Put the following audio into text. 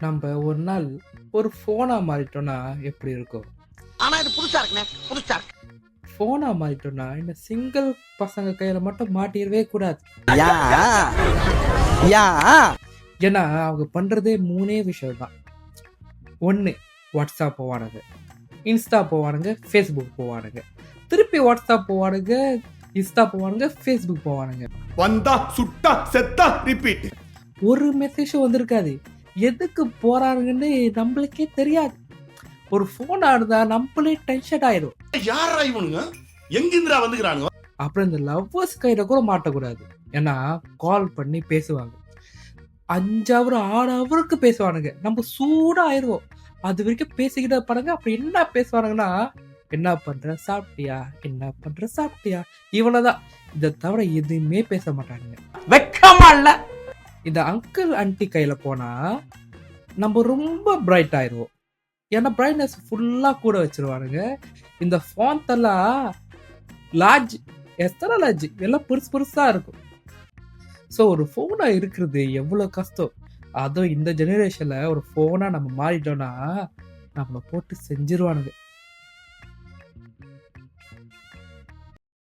நம்ம ஒரு நாள் ஒரு ஃபோனா மாறிட்டோம்னா எப்படி இருக்கும்? ஆனா இது புதுசா இருக்குண்ணே, புதுசா இருக்கு. ஃபோனா மாறிட்டோம்னா இந்த சிங்கிள் பசங்க கையில மட்டும் மாட்டிடவே கூடாது. யா யா ஏன்னா அவங்க பண்றதே 3 விஷயம் தான். 1 வாட்ஸ்அப் போவானுங்க, இன்ஸ்டா போவானுங்க, ஃபேஸ்புக் போவானுங்க, திருப்பி வாட்ஸ்அப் போவானுங்க, இன்ஸ்டா போவானுங்க, ஃபேஸ்புக் போவானுங்க. வந்தா சுட்டா செத்தா ரிப்பீட். ஒரு மெசேஜும் வந்திருக்காது. எதுக்கு போறானுங்கன்னு நம்மளுக்கே தெரியாது. ஒரு ஃபோன் ஆடுதா நம்மளே டென்ஷன் ஆயிடும். யாரா இவனுங்க? எங்கிந்திரா வந்துக்கிறானுங்க? அப்புறம் இந்த லவ்வர்ஸ் கையில கூட மாட்டக்கூடாது. ஏன்னா கால் பண்ணி பேசுவாங்க. 5 ஹவர் 6 ஹவருக்கு பேசுவானுங்க. நம்ம சூடா ஆயிடுவோம். அது வரைக்கும் பேசிக்கிட்டே இருப்பானுங்க. அப்புறம் என்ன பேசுவானுங்கன்னா, என்ன பண்ற சாப்பிட்டியா, என்ன பண்ற சாப்பிட்டியா, இவ்வளவுதான். இதை தவிர எதுவுமே பேச மாட்டானுங்க. வெக்கமா இல்ல. இந்த அங்கிள் ஆன்ட்டி கையில போனா நம்ம ரொம்ப பிரைட் ஆயிடுவோம். ஏன்னா பிரைட்னஸ் ஃபுல்லா கூட வச்சிருவானுங்க. இந்த ஃபாண்ட் எல்லாம் லார்ஜ், எத்தனை லார்ஜ் எல்லாம் பெருசு பெருசா இருக்கும். ஸோ ஒரு ஃபோனா இருக்கிறது எவ்வளோ கஷ்டம். அதுவும் இந்த ஜெனரேஷன்ல ஒரு ஃபோனா நம்ம மாறிட்டோம்னா நம்மளை போட்டு செஞ்சிருவானுங்க.